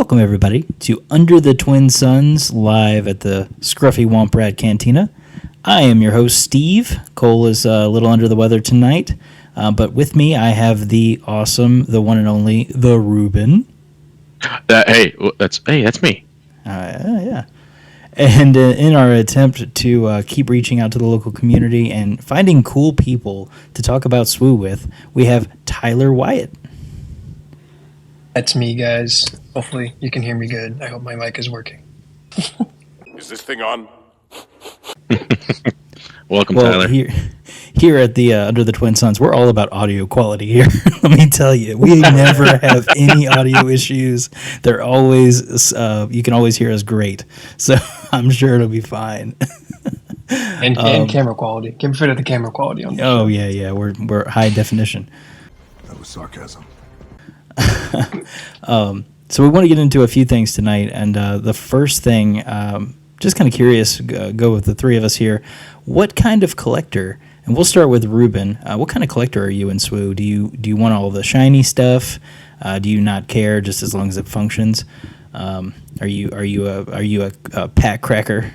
Welcome, everybody, to Under the Twin Suns, live at the Scruffy Womp Rat Cantina. I am your host, Steve. Cole is a little under the weather tonight, but with me, I have the awesome, the one and only, the Ruben. That's me. Yeah. And in our attempt to keep reaching out to the local community and finding cool people to talk about SWU with, we have Tyler Wyatt. That's me, guys. Hopefully you can hear me good. I hope my mic is working. Is this thing on? Welcome, Tyler. Here at the Under the Twin Suns, we're all about audio quality here. Let me tell you, we never have any audio issues. They're always, you can always hear us great. So I'm sure it'll be fine. And camera quality. Can't be afraid of the camera quality on this. Oh yeah, we're high definition. That was sarcasm. So we want to get into a few things tonight, and the first thing, just kind of curious, go with the three of us here. What kind of collector? And we'll start with Ruben. What kind of collector are you in SWU? Do you want all the shiny stuff? Do you not care just as long as it functions? Are you a pack cracker?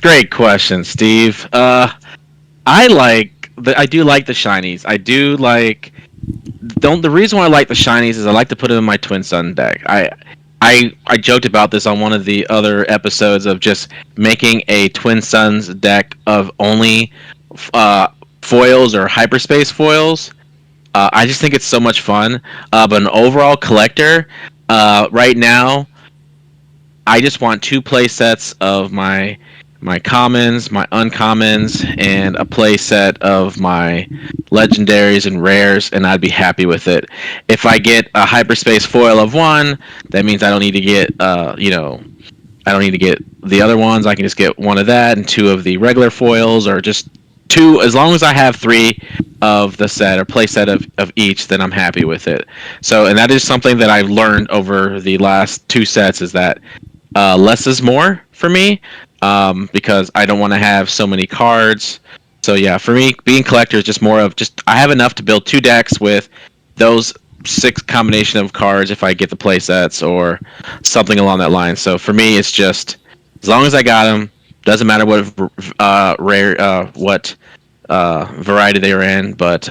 Great question, Steve. I do like the shinies. I do like. The reason why I like the shinies is I like to put them in my Twin Sun deck. I joked about this on one of the other episodes of just making a Twin Suns deck of only foils or hyperspace foils. I just think it's so much fun. But an overall collector, right now, I just want 2 play sets of my commons, my uncommons, and a play set of my legendaries and rares, and I'd be happy with it. If I get a hyperspace foil of 1, that means I don't need to get, I don't need to get the other ones. I can just get 1 of that and 2 of the regular foils, or just 2. As long as I have 3 of the set or play set of each, then I'm happy with it. So, and that is something that I've learned over the last 2 sets, is that less is more for me. Because I don't want to have so many cards. So yeah, for me, being collector is just more of I have enough to build 2 decks with those 6 combination of cards if I get the play sets or something along that line. So for me, it's just as long as I got them, doesn't matter what variety they are in. But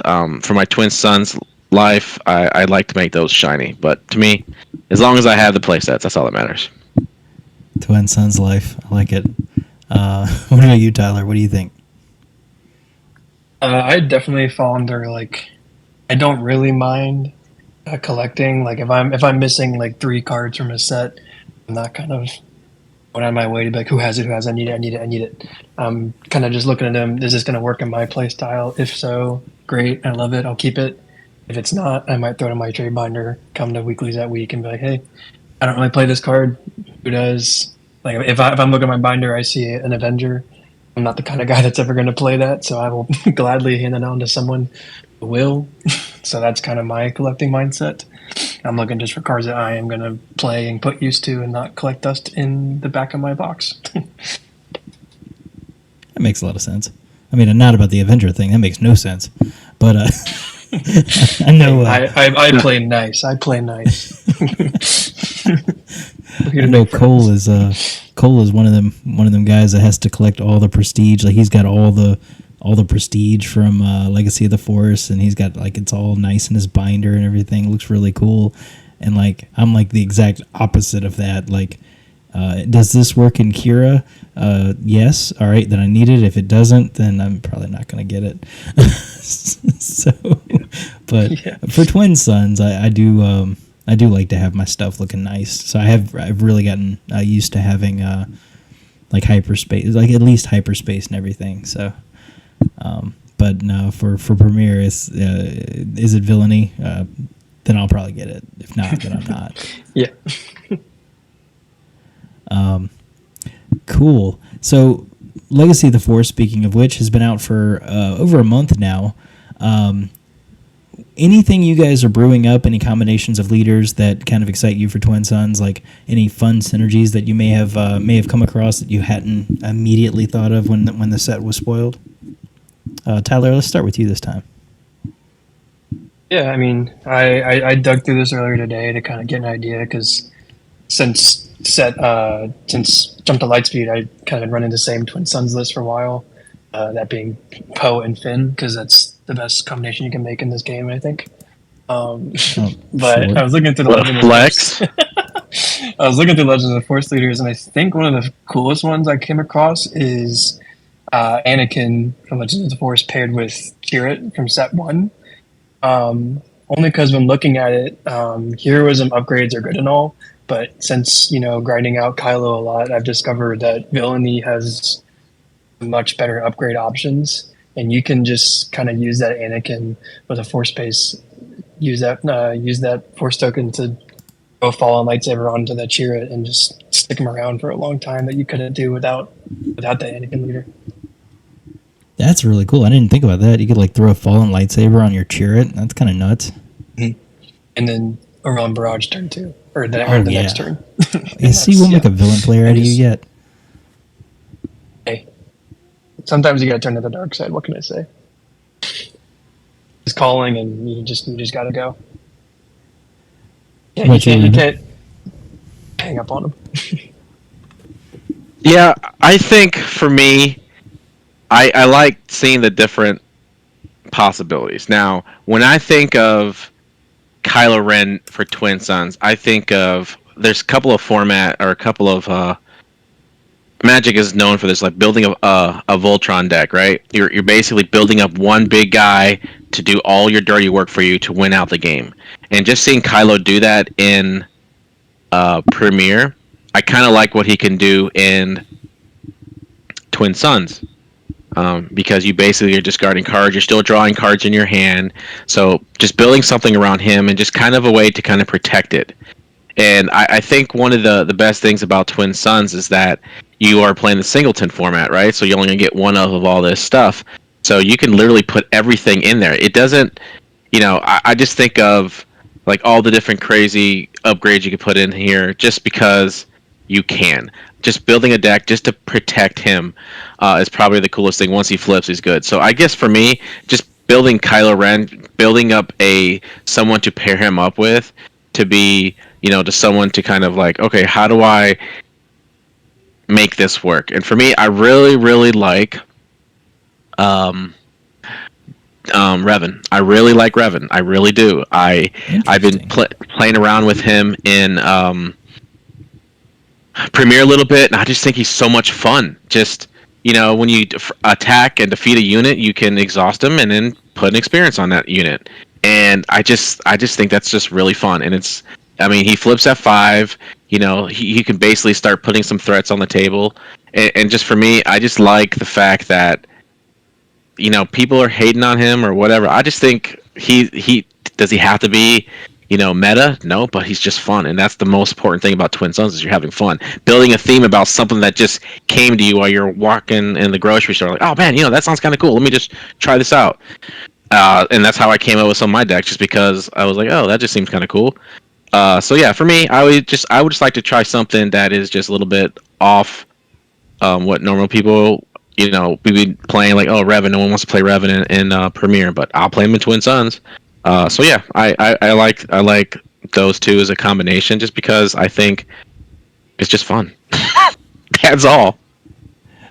for my Twin Suns life, I like to make those shiny. But to me, as long as I have the play sets, that's all that matters. Twin Suns life. I like it. What about you, Tyler? What do you think? I definitely fall under I don't really mind collecting. Like if I'm missing 3 cards from a set, I'm not kind of going on my way to be like, who has it? Who has it? I need it. I'm kind of just looking at them. Is this going to work in my play style? If so, great. I love it. I'll keep it. If it's not, I might throw it in my trade binder, come to weeklies that week and be like, hey, I don't really play this card. Who does? Like if I'm looking at my binder, I see an Avenger. I'm not the kind of guy that's ever going to play that, so I will gladly hand it on to someone who will. So that's kind of my collecting mindset. I'm looking just for cards that I am going to play and put use to, and not collect dust in the back of my box. That makes a lot of sense. I mean, not about the Avenger thing. That makes no sense. But I know. I play nice. I know Cole is one of them guys that has to collect all the prestige. Like he's got all the prestige from Legacy of the Forest, and he's got it's all nice in his binder and everything. It looks really cool. And I'm the exact opposite of that. Does this work in Kira? Yes. All right, then I need it. If it doesn't, then I'm probably not going to get it. So, but yeah. For Twin Suns, I do like to have my stuff looking nice. So I've really gotten used to having hyperspace, at least hyperspace and everything. So, but no, for Premiere, is it villainy? Then I'll probably get it. If not, then I'm not. Yeah. Cool. So, Legacy of the Force, speaking of which, has been out for over a month now. Anything you guys are brewing up? Any combinations of leaders that kind of excite you for Twin Suns? Like any fun synergies that you may have come across that you hadn't immediately thought of when the set was spoiled? Tyler, let's start with you this time. Yeah, I mean, I dug through this earlier today to kind of get an idea because since Jump to Lightspeed, I kind of run into the same Twin Suns list for a while. That being Poe and Finn because that's the best combination you can make in this game, I think. Oh, But sure. I was looking through the What a Legend of the flex. Force. I was looking through Legends of the Force leaders, and I think one of the coolest ones I came across is Anakin from Legends of the Force paired with Chirrut from Set One. Only because when looking at it, heroism upgrades are good and all, but since grinding out Kylo a lot, I've discovered that villainy has much better upgrade options, and you can just kind of use that Anakin with a Force base, use that Force token to go Fallen Lightsaber onto that Chirrut and just stick him around for a long time that you couldn't do without the Anakin leader. That's really cool. I didn't think about that. You could like throw a fallen lightsaber on your Chirrut. That's kind of nuts. And then around Barrage turn 2 or the Oh, next yeah. turn. You see, we'll make a villain player out of you yet. Hey, sometimes you gotta turn to the dark side. What can I say? He's calling, and you just gotta go. Yeah, you can't hang up on him. Yeah, I think for me, I like seeing the different possibilities. Now, when I think of Kylo Ren for Twin Suns, I think of there's a couple of format or a couple of Magic is known for this, like building a Voltron deck, right? You're basically building up one big guy to do all your dirty work for you to win out the game, and just seeing Kylo do that in Premiere, I kind of like what he can do in Twin Suns. Because you basically are discarding cards, you're still drawing cards in your hand, so just building something around him and just kind of a way to kind of protect it. And I think one of the best things about Twin Suns is that you are playing the singleton format, right? So you're only going to get one of all this stuff. So you can literally put everything in there. It doesn't, I just think of like all the different crazy upgrades you could put in here just because you can. Just building a deck just to protect him is probably the coolest thing. Once he flips, he's good. So I guess for me, just building Kylo Ren, building up someone to pair him up with, to be to someone to kind of like, okay, how do I make this work? And for me, I really like Revan. I really like Revan. I really do. I've been playing around with him in Premiere a little bit, and I just think he's so much fun. Just when you attack and defeat a unit, you can exhaust them and then put an experience on that unit. And I just think that's just really fun. And he flips at 5. He can basically start putting some threats on the table. And just for me, I just like the fact that people are hating on him or whatever. I just think he does he have to be meta? No, but he's just fun, and that's the most important thing about Twin Suns is you're having fun, building a theme about something that just came to you while you're walking in the grocery store. Like, oh man, that sounds kind of cool. Let me just try this out. And that's how I came up with some of my decks, just because I was like, oh, that just seems kind of cool. So yeah, for me, I would just like to try something that is just a little bit off what normal people. We be playing like, oh, Revan. No one wants to play Revan in Premiere, but I'll play him in Twin Suns. So yeah, I like those two as a combination, just because I think it's just fun. That's all.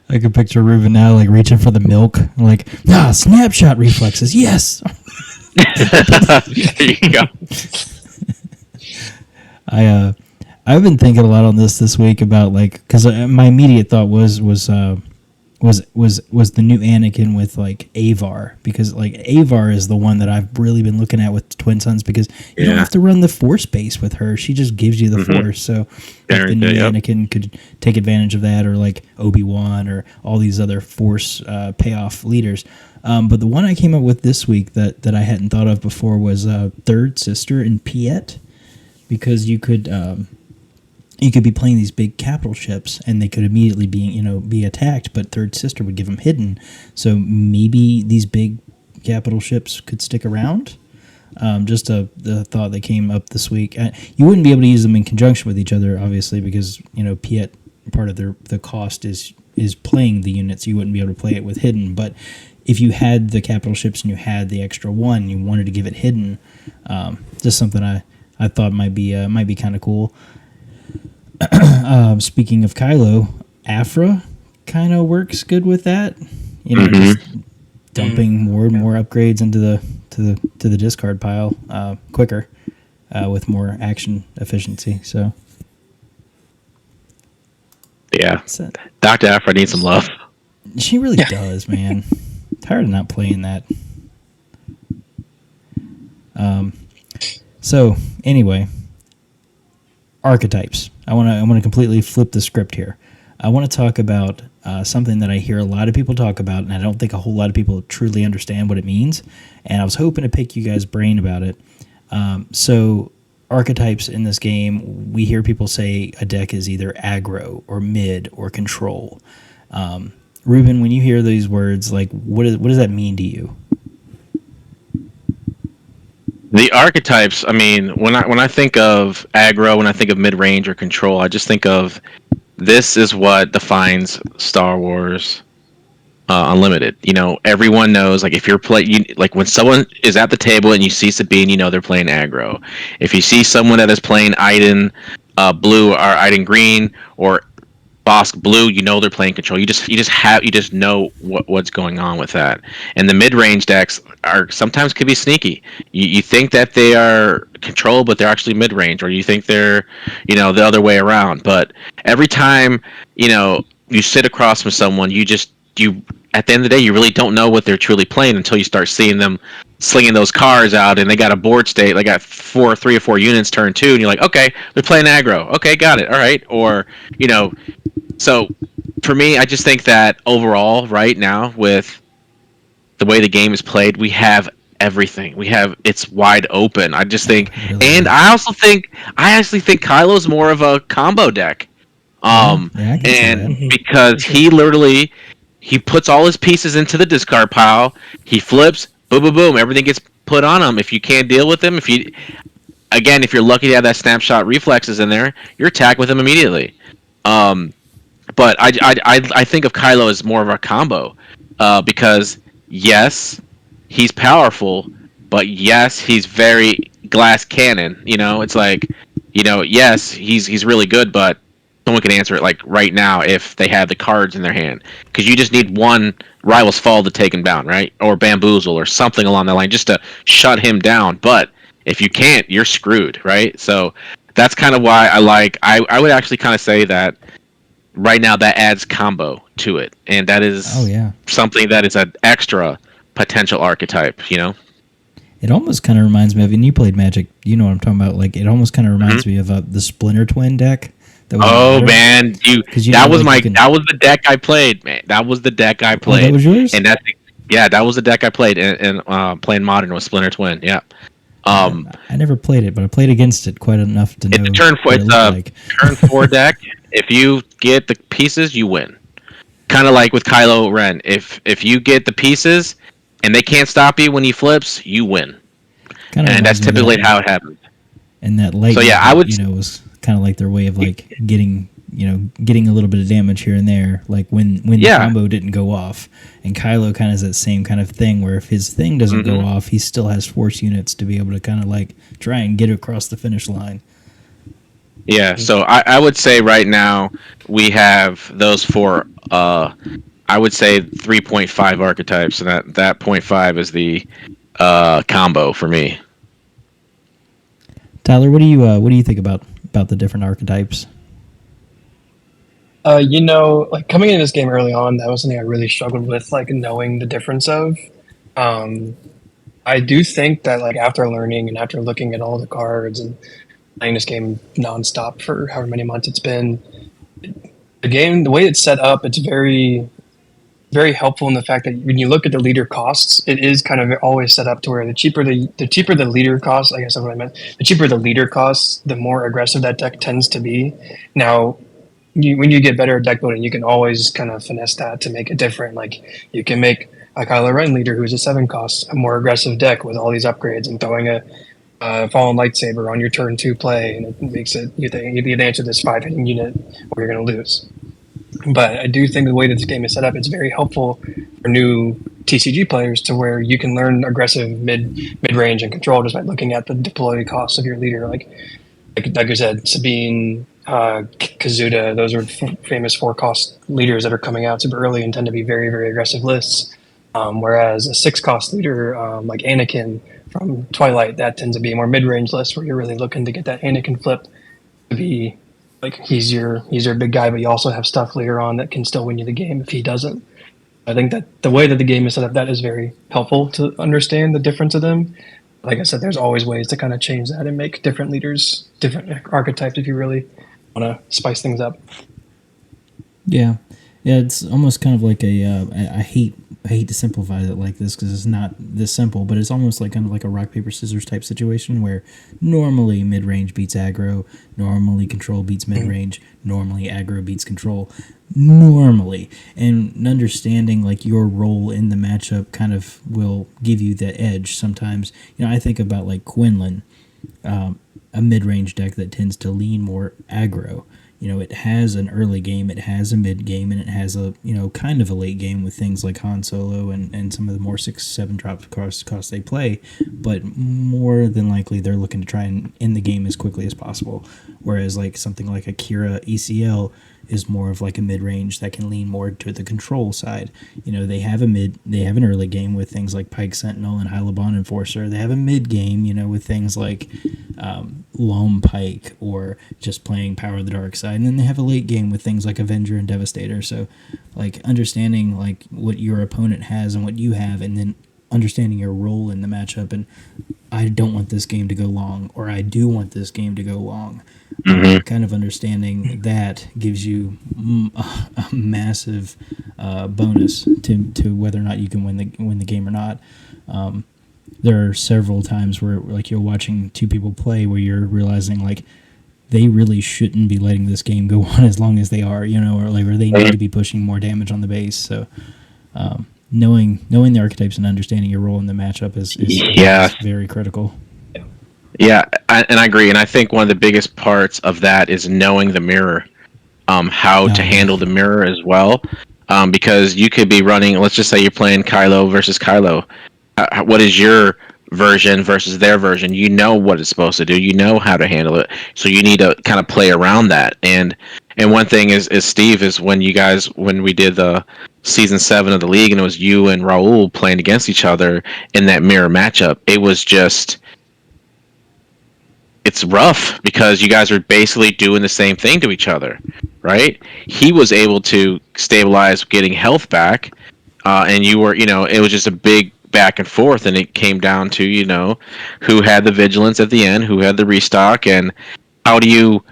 I could picture Ruben now, like reaching for the milk, like snapshot reflexes. Yes. There you go. I've been thinking a lot on this week about because my immediate thought was the new Anakin with like Avar, because like Avar is the one that I've really been looking at with Twin Suns, because you don't have to run the Force base with her. She just gives you the Force. So the new Anakin could take advantage of that, or like Obi-Wan or all these other Force payoff leaders. But the one I came up with this week that I hadn't thought of before was Third Sister and Piet, because you could be playing these big capital ships, and they could immediately be attacked, but Third Sister would give them hidden. So maybe these big capital ships could stick around. Just the thought that came up this week. You wouldn't be able to use them in conjunction with each other, obviously, because Piet, part of the cost is playing the units. You wouldn't be able to play it with hidden, but if you had the capital ships and you had the extra one, you wanted to give it hidden. Just something I thought might be kind of cool. Speaking of Kylo, Afra kind of works good with that. Just dumping more and more upgrades into the discard pile quicker with more action efficiency. So yeah, Dr. Afra needs some love. She really does, man. Tired of not playing that. So anyway, archetypes. I want to completely flip the script here. I want to talk about something that I hear a lot of people talk about, and I don't think a whole lot of people truly understand what it means. And I was hoping to pick you guys' brain about it. So archetypes in this game, we hear people say a deck is either aggro or mid or control. Ruben, when you hear these words, like what does that mean to you? The archetypes, I mean, when I think of aggro, when I think of mid-range or control, I just think of this is what defines Star Wars Unlimited. Everyone knows, like, if you're like when someone is at the table and you see Sabine, they're playing aggro. If you see someone that is playing Iden blue or Iden green or Bosk blue, they're playing control. You just know what's going on with that. And the mid-range decks are sometimes could be sneaky. You think that they are control, but they're actually mid-range, or you think they're the other way around. But every time you sit across from someone, you at the end of the day, you really don't know what they're truly playing until you start seeing them slinging those cards out, and they got a board state. They got 3 or 4 units turn 2, and you're like, okay, they're playing aggro. Okay, got it. All right, or So, for me, I just think that overall, right now, with the way the game is played, we have everything. It's wide open. I just think, and I actually think Kylo's more of a combo deck. Because he puts all his pieces into the discard pile, he flips, boom, boom, boom, everything gets put on him. If you can't deal with him, if you're lucky to have that snapshot reflexes in there, you're attacked with him immediately. But I think of Kylo as more of a combo, because yes, he's powerful, but yes, he's very glass cannon. It's like, yes, he's really good, but someone can answer it like right now if they have the cards in their hand, because you just need one Rival's Fall to take him down, right, or Bamboozle or something along that line just to shut him down. But if you can't, you're screwed, right? So that's kind of why I would actually kind of say that. Right now, that adds combo to it, and that is something that is an extra potential archetype. It almost kind of reminds me of, and you played Magic, you know what I'm talking about. Like, it almost kind of reminds me of the Splinter Twin deck. Man, that was the deck I played, man. That was the deck I played. That was yours? And that was the deck I played, and playing Modern with Splinter Twin. Yeah. I never played it, but I played against it quite enough to know. It's a turn 4 deck. If you get the pieces, you win. Kind of like with Kylo Ren. If you get the pieces and they can't stop you when he flips, you win. And that's typically how it happens. And that light, was kind of like their way of like getting a little bit of damage here and there. Like when the combo didn't go off, and Kylo kind of has that same kind of thing where if his thing doesn't go off, he still has force units to be able to kind of like try and get across the finish line. Yeah, so I would say right now we have those 4. I would say 3.5 archetypes, and that 0.5 is the combo for me. Tyler, what do you think about the different archetypes? Like coming into this game early on, that was something I really struggled with, like knowing the difference of. I do think that like after learning and after looking at all the cards and playing this game nonstop for however many months it's been, the way it's set up, it's very, very helpful in the fact that when you look at the leader costs, it is kind of always set up to where the cheaper the leader costs, I guess that's what I meant. The cheaper the leader costs, the more aggressive that deck tends to be. Now, when you get better at deck building, you can always kind of finesse that to make it different. Like you can make a Kylo Ren leader who's a 7 cost, a more aggressive deck with all these upgrades and throwing a Fallen Lightsaber on your turn 2 play, and it makes it you can answer this 5 hitting unit or you're going to lose. But I do think the way that this game is set up, it's very helpful for new TCG players to where you can learn aggressive mid range and control just by looking at the deploy costs of your leader. Like I said, Sabine, Kazuda, those are famous 4-cost leaders that are coming out super early and tend to be very, very aggressive lists. Whereas a 6-cost leader like Anakin from Twilight, that tends to be a more mid-range list where you're really looking to get that Anakin flip to be like he's your big guy, but you also have stuff later on that can still win you the game if he doesn't. I think that the way that the game is set up, that is very helpful to understand the difference of them. Like I said, there's always ways to kind of change that and make different leaders, different archetypes if you really want to spice things up. Yeah, it's almost kind of like I hate to simplify it like this because it's not this simple, but it's almost like kind of like a rock paper scissors type situation where normally mid range beats aggro, normally control beats mid range, normally aggro beats control, normally, and understanding like your role in the matchup kind of will give you the edge. Sometimes, I think about like Quinlan, a mid range deck that tends to lean more aggro. It has an early game, it has a mid game, and it has a, kind of a late game with things like Han Solo and some of the more 6-7 drop costs they play. But more than likely, they're looking to try and end the game as quickly as possible. Whereas like something like Akira ECL is more of like a mid-range that can lean more to the control side. They have an early game with things like Pike Sentinel and Hylabon Enforcer. They have a mid game, with things like Loam Pike or just playing Power of the Dark Side. And then they have a late game with things like Avenger and Devastator. So like understanding like what your opponent has and what you have, and then understanding your role in the matchup. And I don't want this game to go long, or I do want this game to go long. Kind of understanding that gives you a massive bonus to whether or not you can win the game or not. There are several times where like you're watching two people play where you're realizing like they really shouldn't be letting this game go on as long as they are, or they need to be pushing more damage on the base. So knowing the archetypes and understanding your role in the matchup is very critical. Yeah, and I agree. And I think one of the biggest parts of that is knowing the mirror, how to handle the mirror as well. Because you could be running, let's just say you're playing Kylo versus Kylo. What is your version versus their version? You know what it's supposed to do. You know how to handle it. So you need to kind of play around that. And one thing is Steve, is when we did the season 7 of the league, and it was you and Raul playing against each other in that mirror matchup, it was just... it's rough because you guys are basically doing the same thing to each other, right? He was able to stabilize getting health back, and you were, it was just a big back and forth, and it came down to, who had the vigilance at the end, who had the restock, and how do you,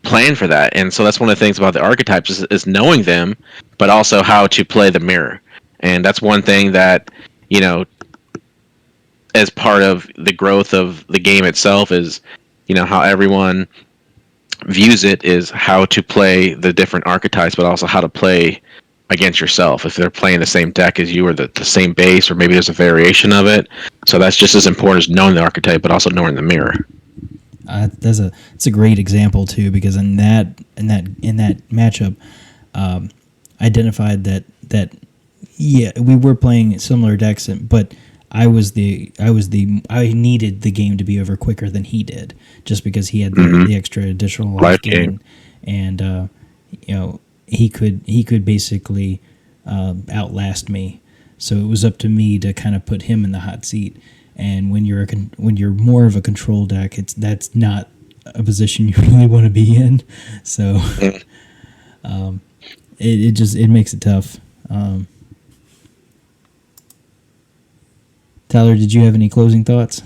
plan for that. And so that's one of the things about the archetypes is knowing them, but also how to play the mirror. And that's one thing that, as part of the growth of the game itself is, how everyone views it is how to play the different archetypes, but also how to play against yourself if they're playing the same deck as you, or the same base, or maybe there's a variation of it. So that's just as important as knowing the archetype, but also knowing the mirror. It's a great example too, because in that matchup, identified that we were playing similar decks, but I needed the game to be over quicker than he did, just because he had the extra additional life gain, and he could basically outlast me. So it was up to me to kind of put him in the hot seat. And when you're more of a control deck, that's not a position you really want to be in. So it makes it tough. Tyler, did you have any closing thoughts?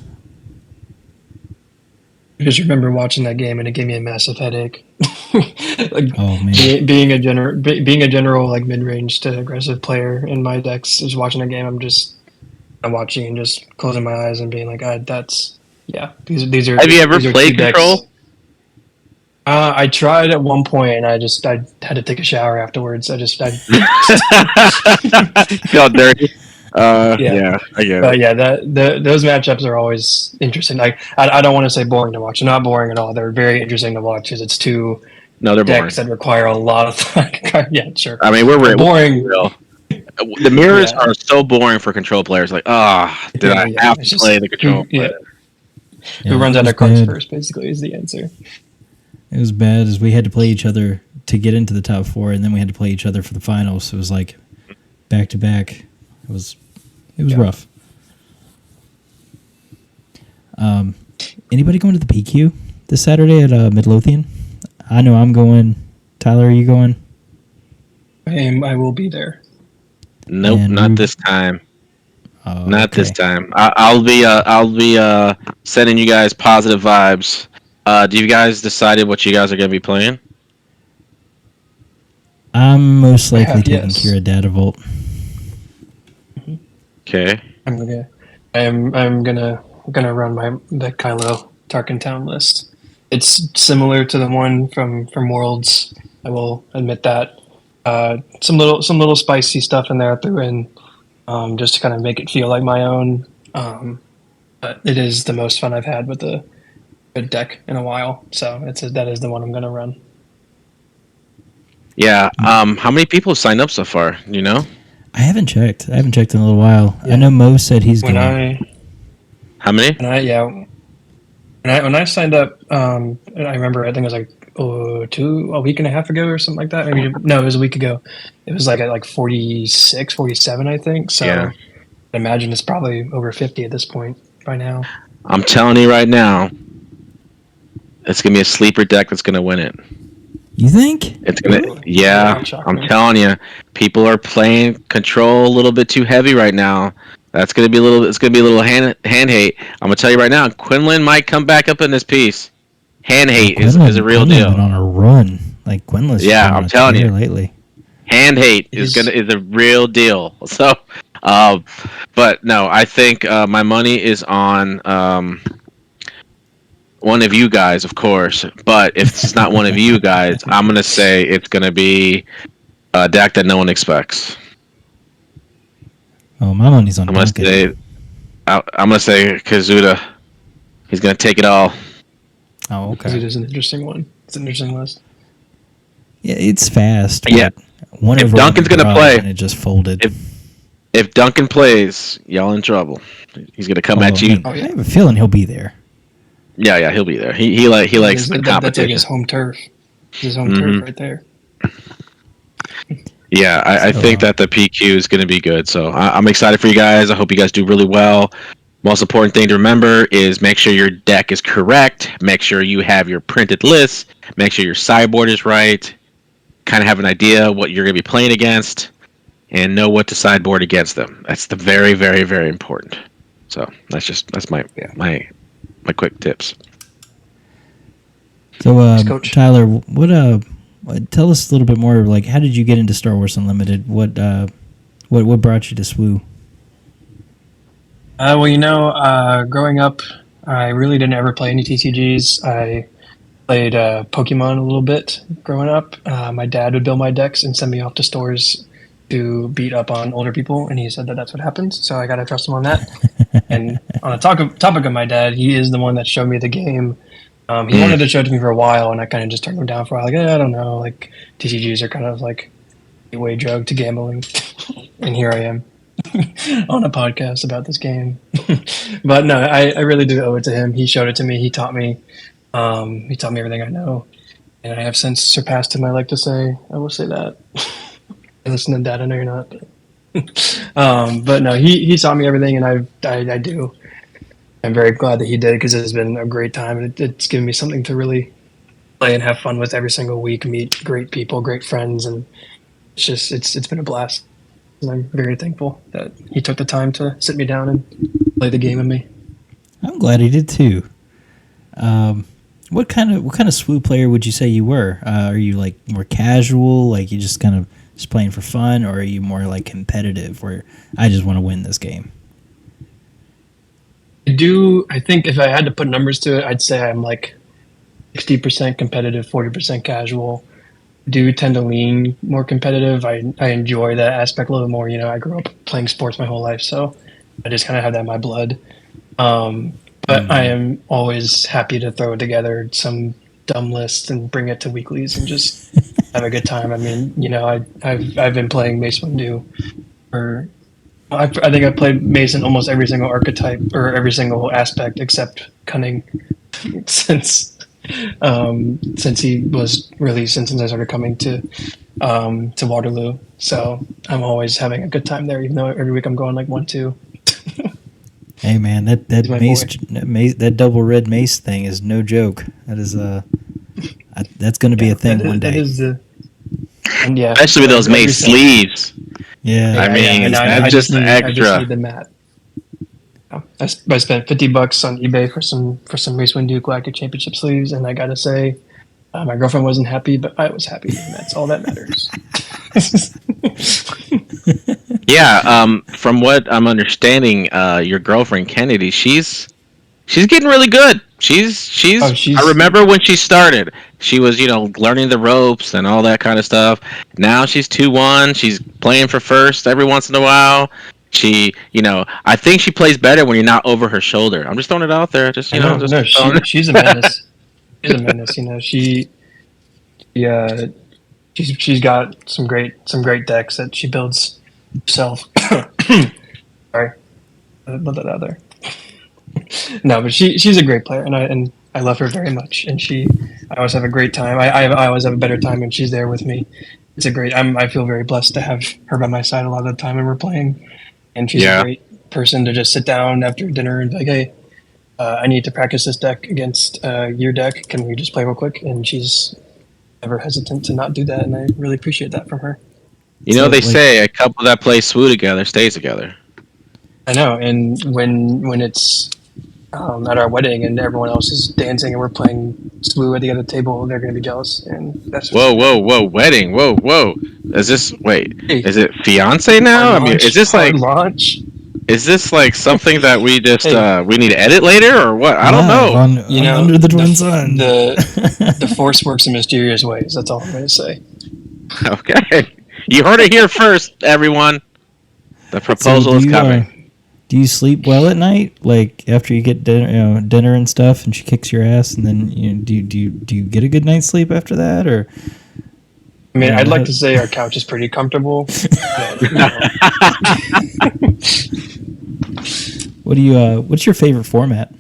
I just remember watching that game and it gave me a massive headache. Oh man, being a general like mid-range to aggressive player in my decks, just watching a game, I'm watching and just closing my eyes and being like, these are. Have you ever played Control? I tried at one point, and I had to take a shower afterwards. I felt dirty. Yeah, I get it. But yeah, those matchups are always interesting. Like I don't want to say boring to watch. They're not boring at all. They're very interesting to watch because it's they're decks boring. that require a lot of time. Yeah, sure. I mean, we're boring. Real. The mirrors Yeah. are so boring for control players. Like, did I have It's to just play the control player? Yeah, who runs it out was of cards bad. first, basically, is the answer. It was bad as we had to play each other to get into the top 4, and then we had to play each other for the finals. So it was like back to back. It was rough. Anybody going to the PQ this Saturday at Midlothian? I know I'm going. Tyler, are you going? I will be there. Nope, And not Rube- this time. Oh, Not this okay. time. I'll be sending you guys positive vibes. Do you guys decided what you guys are gonna be playing? I'm most I likely have, taking yes. Kira Datavolt. Okay. I'm gonna run the Kylo Tarkin Town list. It's similar to the one from Worlds. I will admit that. Some little spicy stuff in there I threw in, just to kind of make it feel like my own. But it is the most fun I've had with a good deck in a while. So that is the one I'm gonna run. Yeah. How many people have signed up so far? You know? I haven't checked. I haven't checked in a little while. Yeah. I know Mo said he's When going. How many? when I signed up, I remember I think it was like a week and a half ago or something like that. Maybe no, it was a week ago. It was like at like 46, 47, I think. So Yeah. I imagine it's probably over 50 at this point by now. I'm telling you right now, it's gonna be a sleeper deck that's gonna win it. You think? It's gonna, Ooh, yeah. that would shock I'm me. telling you, people are playing control a little bit too heavy right now. That's gonna be a little. It's gonna be a little hand hate. I'm gonna tell you right now, Quinlan might come back up in this piece. Hand hate is a real Quinlan deal. been on a run. Like Quinlan's just Yeah, been on I'm a telling tear you. lately. Hand hate He's- is a real deal. So, but no, I think my money is on one of you guys, of course. But if it's not one of you guys, I'm gonna say it's gonna be a deck that no one expects. Oh, my money's on I'm gonna Duncan. say I'm gonna say Kazuda. He's gonna take it all. Oh, It okay. is an interesting one. It's an interesting list. Yeah, it's fast. Yeah. But one If over Duncan's on the gonna draw, play- and it just folded. If Duncan plays, y'all in trouble. He's gonna come Although, at I you. mean, Oh, yeah. I have a feeling he'll be there. Yeah, he'll be there. He likes the That's like competition. his home turf. It's his home Mhm. turf right there. Yeah, I So, think that the PQ is going to be good. So I'm excited for you guys. I hope you guys do really well. Most important thing to remember is make sure your deck is correct. Make sure you have your printed list. Make sure your sideboard is right. Kind of have an idea what you're going to be playing against, and know what to sideboard against them. That's the very, very, very important. So that's my quick tips. So, Coach. Tyler, tell us a little bit more. Like, how did you get into Star Wars Unlimited? What brought you to SWU? Well, growing up, I really didn't ever play any TCGs. I played Pokemon a little bit growing up. My dad would build my decks and send me off to stores to beat up on older people, and he said that that's what happens. So I got to trust him on that. And on a topic of my dad, he is the one that showed me the game. He wanted to show it to me for a while, and I kind of just turned him down for a while. Like, I don't know, like TCGs are kind of like a gateway drug to gambling, and here I am on a podcast about this game. But no, I really do owe it to him. He showed it to me. He taught me. He taught me everything I know, and I have since surpassed him. I like to say. I will say that. Listen to Dad. I know you're not. But no, he taught me everything, and I do. I'm very glad that he did because it's been a great time, and it's given me something to really play and have fun with every single week. Meet great people, great friends, and it's been a blast. And I'm very thankful that he took the time to sit me down and play the game with me. I'm glad he did too. What kind of SWU player would you say you were? Are you like more casual, like you just kind of just playing for fun, or are you more like competitive, where I just want to win this game? I think if I had to put numbers to it, I'd say I'm like 60% competitive, 40% casual. Do tend to lean more competitive. I enjoy that aspect a little bit more. I grew up playing sports my whole life, so I just kind of have that in my blood. But I am always happy to throw together some dumb list and bring it to weeklies and just have a good time. I mean, I've been playing Mace Windu or I think I played Mason almost every single archetype or every single aspect except cunning since he was released and since I started coming to Waterloo. So I'm always having a good time there, even though every week I'm going like 1-2. Hey man, that He's my mace, boy. that double red mace thing is no joke. That is that's going to be a thing one day. That is the and yeah, Especially with those every mace set. sleeves. Yeah, I mean, and that's I just need extra. the mat. I spent $50 on eBay for some Mace Windu Galactic Championship sleeves, and I gotta say, my girlfriend wasn't happy, but I was happy, and that's all that matters. Yeah, from what I'm understanding, your girlfriend Kennedy, she's getting really good. Oh, I remember when she started, she was learning the ropes and all that kind of stuff. Now she's 2-1. She's playing for first every once in a while. I think she plays better when you're not over her shoulder. I'm just throwing it out there. Just I know, just no, throwing it. she's a menace. She's a menace. Yeah, she's got some great decks that she builds herself. Sorry, put that out there. No, but she's a great player, and I love her very much. And I always have a great time. I always have a better time when she's there with me. It's a great. I feel very blessed to have her by my side a lot of the time when we're playing. And she's a Yeah. great person to just sit down after dinner and be like, hey, I need to practice this deck against your deck. Can we just play real quick? And she's never hesitant to not do that, and I really appreciate that from her. So, They like- say a couple that play SWU together stays together. I know, and when it's at our wedding and everyone else is dancing and we're playing SWU at the other table, they're going to be jealous, and that's Whoa, wedding, whoa. Is this Hey. Is it fiance now? I mean, is this hard launch? Is this like something that we just Hey. we need to edit later or what? I don't know. Under the twin sun. The force works in mysterious ways. That's all I'm going to say. Okay, you heard it here first, everyone. The proposal is coming. Do you sleep well at night? Like after you get dinner and stuff, and she kicks your ass, and then do you get a good night's sleep after that, or? I mean, I'd like to say our couch is pretty comfortable. But, What's your favorite format?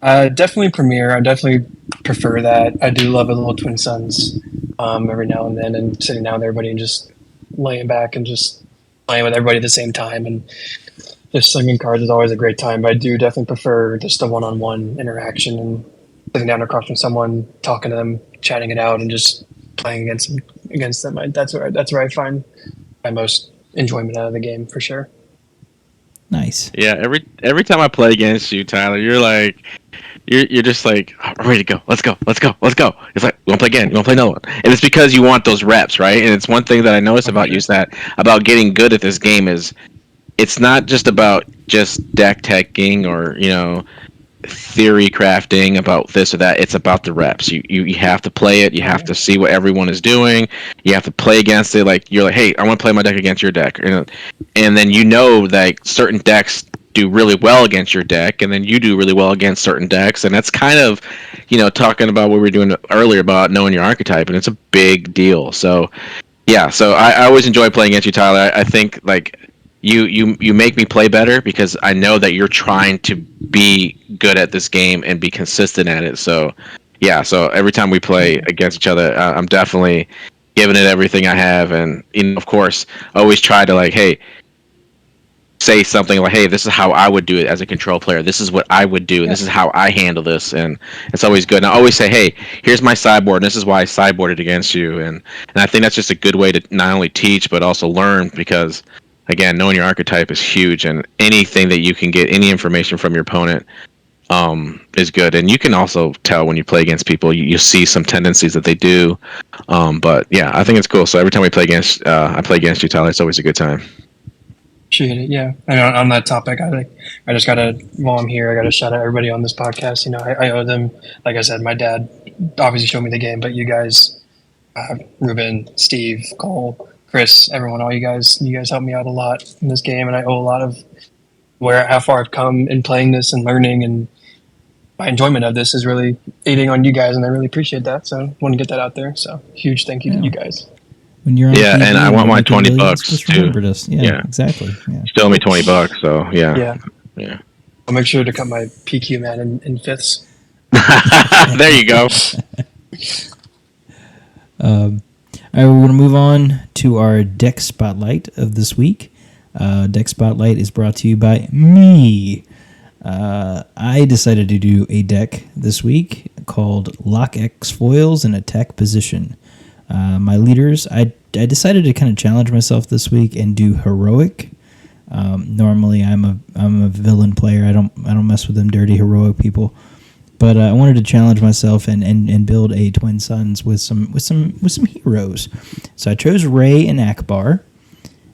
definitely Premiere. I definitely prefer that. I do love a little Twin Suns every now and then, and sitting down with everybody and just laying back and just playing with everybody at the same time. And just slinging cards is always a great time. But I do definitely prefer just the one-on-one interaction and sitting down across from someone, talking to them, chatting it out, and just playing against them. That's where I find my most enjoyment out of the game for sure. Nice. Yeah, every time I play against you, Tyler, you're like, you're just like, I'm ready to go. Let's go. It's like, we want to play again. You want to play another one. And it's because you want those reps, right? And it's one thing that I noticed about you is that about getting good at this game is it's not just about just deck teching or theory crafting about this or that. It's about the reps. You have to play it. You have to see what everyone is doing. You have to play against it. Like you're like, hey, I want to play my deck against your deck, and then like certain decks do really well against your deck, and then you do really well against certain decks, and that's kind of talking about what we were doing earlier about knowing your archetype, and it's a big deal. So yeah, so I always enjoy playing against you, Tyler. I think like you make me play better because I know that you're trying to be good at this game and be consistent at it. So yeah, so every time we play against each other, I'm definitely giving it everything I have, and of course I always try to like, hey, say something like, hey, this is how I would do it as a control player. This is what I would do, and this is how I handle this, and it's always good. And I always say, hey, here's my sideboard, and this is why I sideboarded against you, and I think that's just a good way to not only teach but also learn, because again, knowing your archetype is huge, and anything that you can get, any information from your opponent, is good. And you can also tell when you play against people, you see some tendencies that they do. But yeah, I think it's cool. So every time I play against you, Tyler, it's always a good time. Appreciate it. Yeah. And on that topic, I just gotta, while I'm here, I gotta shout out everybody on this podcast. I owe them. Like I said, my dad obviously showed me the game, but you guys, Ruben, Steve, Cole, Chris, everyone, all you guys helped me out a lot in this game, and I owe a lot of how far I've come in playing this and learning, and my enjoyment of this is really aiding on you guys, and I really appreciate that. So I want to get that out there. So huge thank you to you guys. When you're on Yeah, TV and I want you're my making 20 millions, bucks just too. remember this. Yeah, exactly. Yeah. Still owe me $20, so yeah. Yeah. I'll make sure to cut my PQ man in fifths. There you go. All right, we're going to move on to our deck spotlight of this week. Deck spotlight is brought to you by me. I decided to do a deck this week called Lock X Foils in Attack Position. My leaders, I decided to kind of challenge myself this week and do heroic. Normally, I'm a villain player. I don't mess with them dirty heroic people. But I wanted to challenge myself and build a Twin Suns with some heroes. So I chose Rey and Akbar,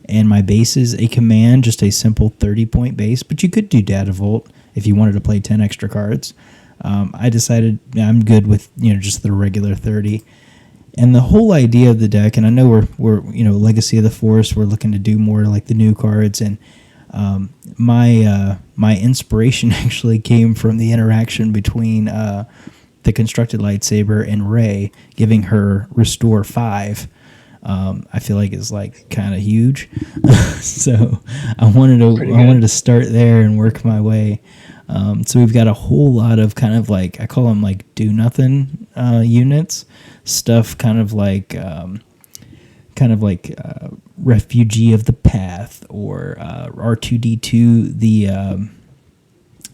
and my base is a command, just a simple 30-point base. But you could do Data Volt if you wanted to play 10 extra cards. I decided I'm good with just the regular 30. And the whole idea of the deck, and I know we're Legacy of the Force, we're looking to do more like the new cards, and my inspiration actually came from the interaction between the constructed lightsaber and Rey, giving her Restore 5. I feel like is like kind of huge, so I wanted to start there and work my way. So we've got a whole lot of kind of like, I call them like do nothing units, stuff kind of like Refugee of the Path, or R2D2,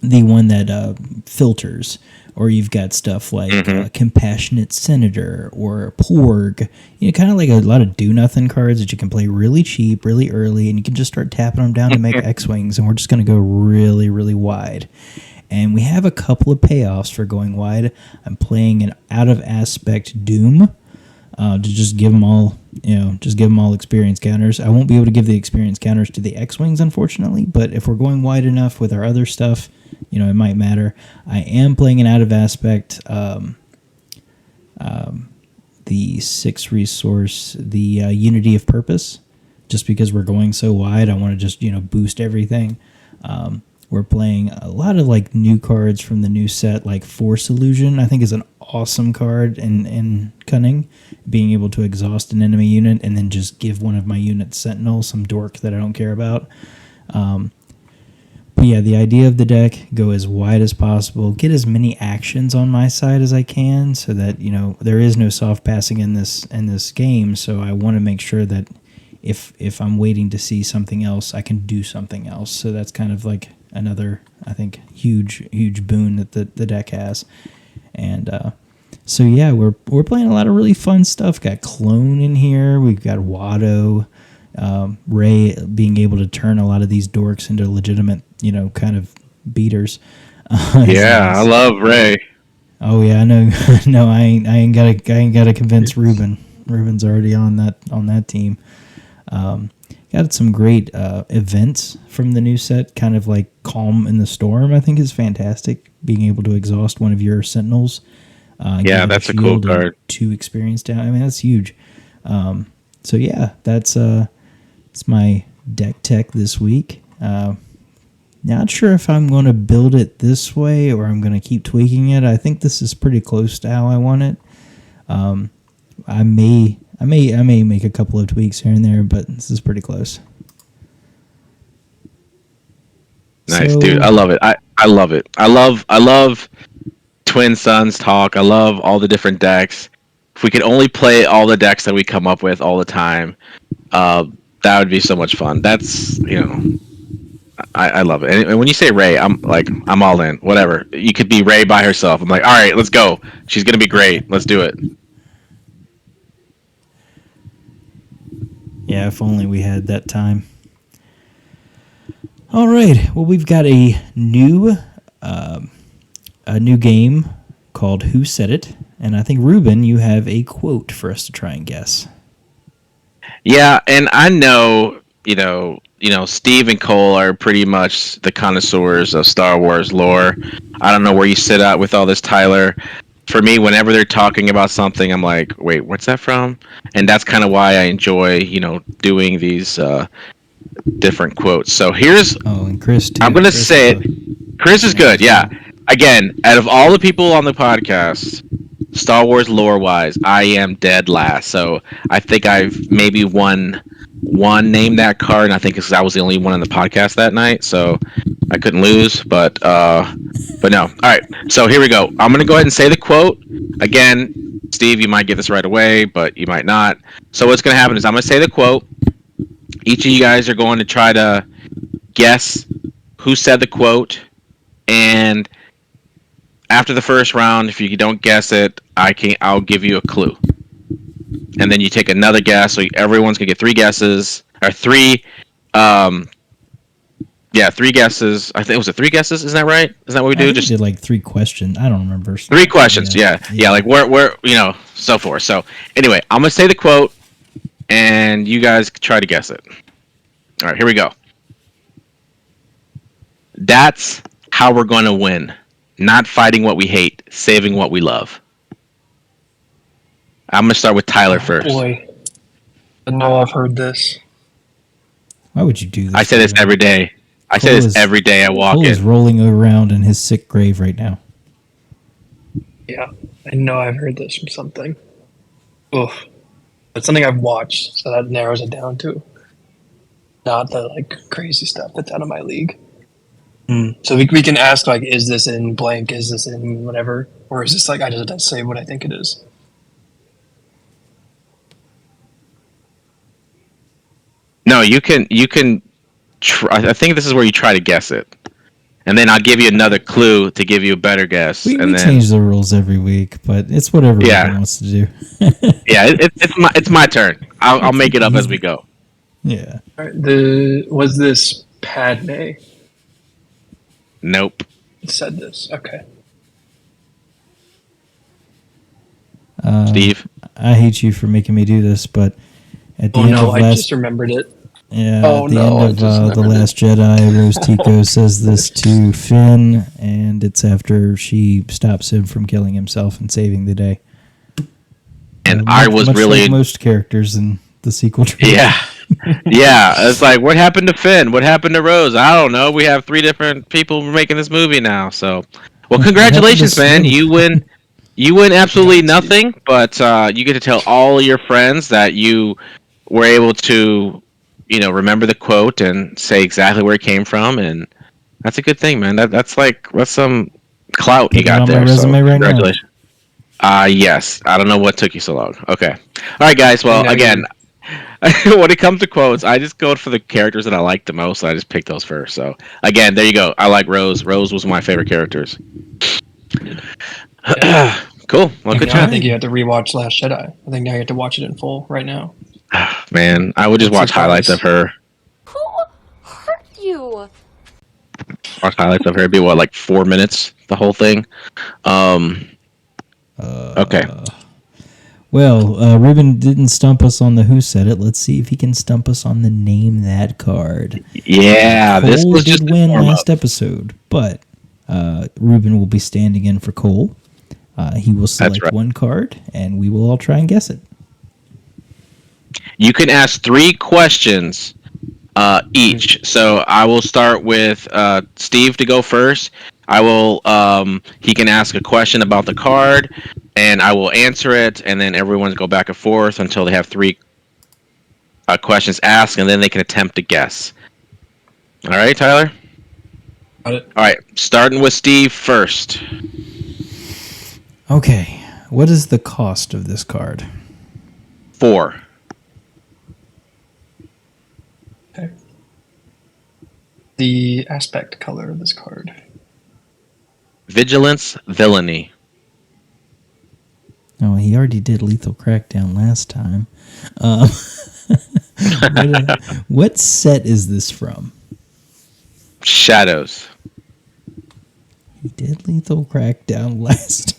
the one that filters, or you've got stuff like Compassionate Senator or Porg. Kind of like a lot of do nothing cards that you can play really cheap, really early, and you can just start tapping them down to make X-Wings, and we're just going to go really, really wide. And we have a couple of payoffs for going wide. I'm playing an out of aspect Doom to just give them all, experience counters. I won't be able to give the experience counters to the X-Wings, unfortunately, but if we're going wide enough with our other stuff, it might matter. I am playing an out of aspect, the 6 resource, the Unity of Purpose, just because we're going so wide. I want to just, boost everything. We're playing a lot of like new cards from the new set, like Force Illusion, I think is an awesome card in Cunning, being able to exhaust an enemy unit and then just give one of my units Sentinel, some dork that I don't care about. But yeah, the idea of the deck, go as wide as possible, get as many actions on my side as I can, so that there is no soft passing in this game. So I want to make sure that if I'm waiting to see something else, I can do something else. So that's kind of like another, I think, huge boon that the deck has. And so yeah, we're playing a lot of really fun stuff. Got Clone in here. We've got Watto, Rey being able to turn a lot of these dorks into legitimate, kind of beaters. Yeah, I love Rey. Oh yeah, I know. No, I ain't gotta convince Ruben. Ruben's already on that team. Got some great events from the new set, kind of like Calm in the Storm, I think is fantastic. Being able to exhaust one of your Sentinels. Yeah, that's a cool card. 2 experience down. I mean, that's huge. So yeah, it's my deck tech this week. Not sure if I'm going to build it this way or I'm going to keep tweaking it. I think this is pretty close to how I want it. I may make a couple of tweaks here and there, but this is pretty close. Nice, dude. I love it. I love it. I love Twin Suns talk. I love all the different decks. If we could only play all the decks that we come up with all the time, that would be so much fun. That's, I love it. And when you say Rey, I'm all in. Whatever. You could be Rey by herself. I'm like, all right, let's go. She's gonna be great. Let's do it. Yeah, if only we had that time. All right. Well, we've got a new game called Who Said It, and I think Ruben, you have a quote for us to try and guess. Yeah, and I know, Steve and Cole are pretty much the connoisseurs of Star Wars lore. I don't know where you sit at with all this, Tyler. For me, whenever they're talking about something, I'm like, wait, what's that from? And that's kind of why I enjoy, doing these different quotes. So here's... Oh, and Chris, too. I'm going to say it. Chris is good, yeah. Again, out of all the people on the podcast, Star Wars lore wise, I am dead last. So I think I've maybe won one name that card, and I think because I was the only one on the podcast that night, so I couldn't lose. But no. All right. So here we go. I'm gonna go ahead and say the quote again. Steve, you might get this right away, but you might not. So what's gonna happen is I'm gonna say the quote. Each of you guys are going to try to guess who said the quote, and after the first round, if you don't guess it, I'll give you a clue, and then you take another guess. So everyone's gonna get three guesses or three. Three guesses. I think was it three guesses? Isn't that right? Isn't that what we do? Just did like 3 questions. I don't remember. Three questions. Yeah. Like where so forth. So anyway, I'm gonna say the quote, and you guys try to guess it. All right, here we go. That's how we're gonna win. Not fighting what we hate, saving what we love. I'm gonna start with Tyler first. Boy, I know I've heard this. Why would you do this? I say this every day. I say this every day I walk Cole in. is rolling around in his sick grave right now. Yeah, I know I've heard this from something. Oof. It's something I've watched, so that narrows it down to. Not the like crazy stuff that's out of my league. So we can ask like, is this in blank? Is this in whatever? Or is this like I just say what I think it is? No, you can. I think this is where you try to guess it, and then I'll give you another clue to give you a better guess. We then change the rules every week, but it's whatever everyone wants to do. Yeah, it's my turn. I'll make it up as we go. Yeah. All right, was this Padme? Nope. Said this. Okay. Steve, I hate you for making me do this, but at the end of I just remembered it. Yeah, at the end of The Last Jedi, Rose Tico says this to Finn, and it's after she stops him from killing himself and saving the day. And I was much really like most characters in the sequel trilogy. Yeah. Yeah, it's like, what happened to Finn? What happened to Rose? I don't know. We have 3 different people making this movie now. So, well, congratulations, man. You win absolutely nothing, but you get to tell all your friends that you were able to, remember the quote and say exactly where it came from, and that's a good thing, man. That's some clout you got there. So, congratulations. Yes. I don't know what took you so long. Okay. All right, guys. Well, again, when it comes to quotes, I just go for the characters that I like the most. So I just pick those first. So again, there you go. I like Rose. Rose was one of my favorite characters. Cool. Well, good job. I think you have to rewatch Last Jedi. I think now you have to watch it in full right now. Man, I would just watch highlights of her. Who hurt you? Watch highlights of her. It'd be like 4 minutes, the whole thing. Okay. Well, Ruben didn't stump us on the who said it. Let's see if he can stump us on the name that card. Yeah, Cole this was did just win last episode, but Ruben will be standing in for Cole. He will select one card, and we will all try and guess it. You can ask 3 questions each. So I will start with Steve to go first. I will. He can ask a question about the card, and I will answer it, and then everyone go back and forth until they have 3 questions asked, and then they can attempt to guess. All right, Tyler? Got it. All right, starting with Steve first. Okay, what is the cost of this card? 4. Okay. The aspect color of this card. Vigilance, villainy. Oh, he already did Lethal Crackdown last time. What set is this from? Shadows. He did Lethal Crackdown last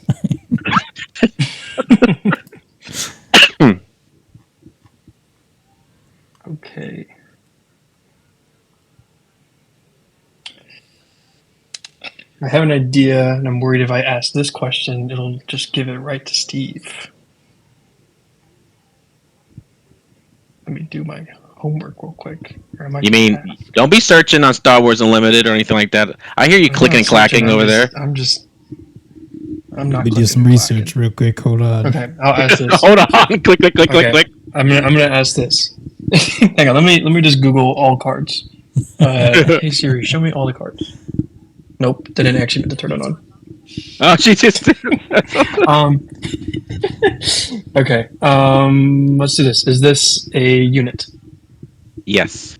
time. Okay. I have an idea, and I'm worried if I ask this question, it'll just give it right to Steve. Let me do my homework real quick. You mean, don't be searching on Star Wars Unlimited or anything like that. I hear you clicking and clacking over there. I'm just I'm not. Let me do some research real quick. Hold on. Okay, I'll ask this. Hold on. Click, click, click, Okay. click, click. I'm gonna ask this. Hang on. Let me just Google all cards. Hey Siri, show me all the cards. Nope, didn't actually meant to turn it on. Oh, she just did. Okay. Let's do this. Is this a unit? Yes.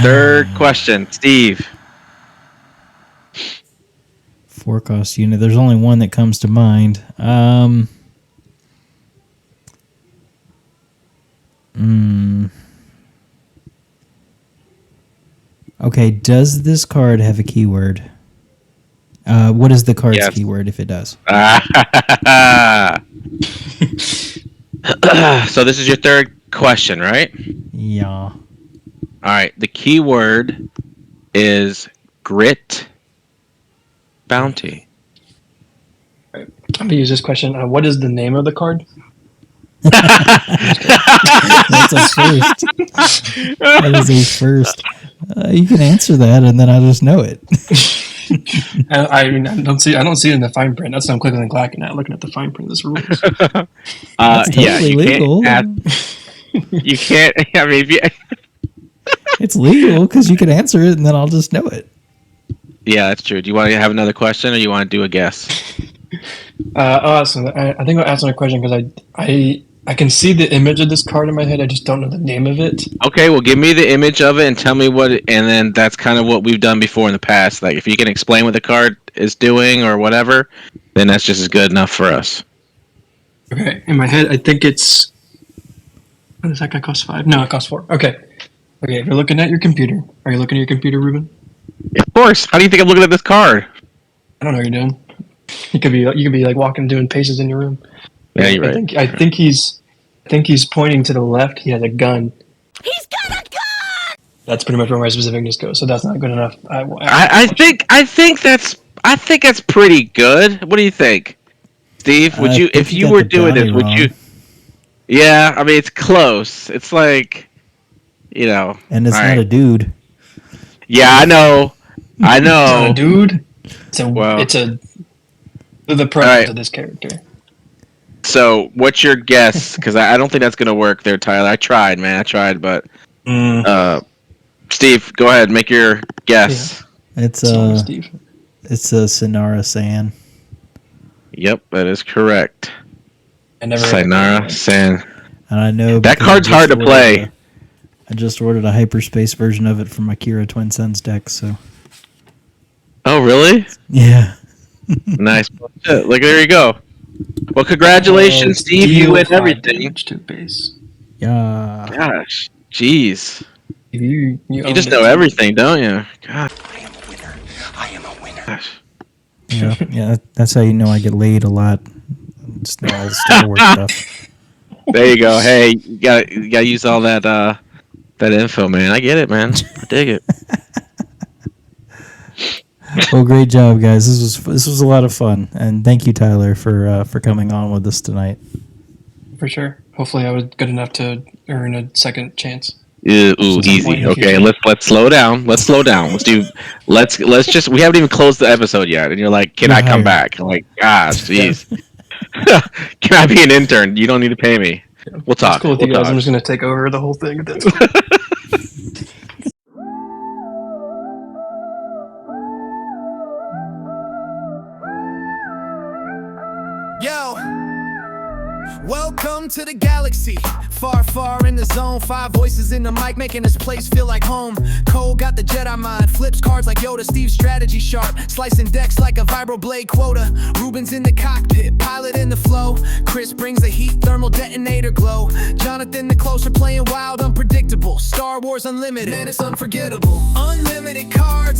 Third question, Steve. 4-cost unit. There's only one that comes to mind. Okay, does this card have a keyword? What is the card's Yes. keyword if it does? So this is your third question, right? Yeah. All right. The keyword is grit bounty. I'm gonna use this question. What is the name of the card? That's a first. That is a first. You can answer that, and then I just know it. I mean, I don't see it in the fine print. That's what I'm clicking and clacking at, looking at the fine print of this rules. That's totally you legal. You can't. I mean, if you, It's legal because you can answer it, and then I'll just know it. yeah, that's true. Do you want to have another question, or you want to do a guess? I think I'll ask another question because I can see the image of this card in my head. I just don't know the name of it. Okay, well, give me the image of it and tell me what. And then that's kind of what we've done before in the past. Like, if you can explain what the card is doing or whatever, then that's just as good enough for us. Okay, in my head, I think it's. What does that guy cost? 5? No, it costs 4. Okay. Okay, if you're looking at your computer, are you looking at your computer, Ruben? Of course. How do you think I'm looking at this card? I don't know what you're doing. You could be like walking, doing paces in your room. Yeah, you're right. I think he's pointing to the left. He has a gun. He's got a gun! That's pretty much where my specificness goes. So that's not good enough. I think that's pretty good. What do you think, Steve? Would you, if you were doing this, would you? Yeah, I mean it's close. It's like, you know, And it's all not right. a dude. Yeah, I know. It's not a dude. Well, It's the presence of this character. So, what's your guess? Because I don't think that's gonna work there, Tyler. I tried, but Steve, go ahead, make your guess. Yeah. It's Steve. It's a Sinara San. Yep, that is correct. I never. Sinara San. And I know That because card's I just hard to ordered play. I just ordered a hyperspace version of it from my Kira Twin Suns deck, so Oh, really? yeah. Nice. Look, there you go. Well, congratulations, Steve. You win everything. To base. Yeah. Gosh, jeez. You just know everything, don't you? God. I am a winner. Gosh. Yeah, that's how you know I get laid a lot. Just know all the Star Wars stuff. There you go. Hey, you gotta use all that info, man. I get it, man. I dig it. Well, great job, guys. This was a lot of fun, and thank you, Tyler, for coming on with us tonight. For sure. Hopefully, I was good enough to earn a second chance. Ooh, easy. Okay, let's slow down. Let's slow down. Let's just. We haven't even closed the episode yet, and you're like, "Can I come back?" I'm like, "Gosh, jeez. Can I be an intern? You don't need to pay me. We'll talk." It's cool with you guys. I'm just gonna take over the whole thing. Yo, welcome to the galaxy. Far, far in the zone. 5 voices in the mic, making this place feel like home. Cole got the Jedi mind, flips cards like Yoda. Steve's strategy sharp, slicing decks like a vibroblade quota. Ruben's in the cockpit, pilot in the flow. Chris brings the heat, thermal detonator glow. Jonathan the closer, playing wild, unpredictable. Star Wars Unlimited, man, it's unforgettable. Unlimited cards.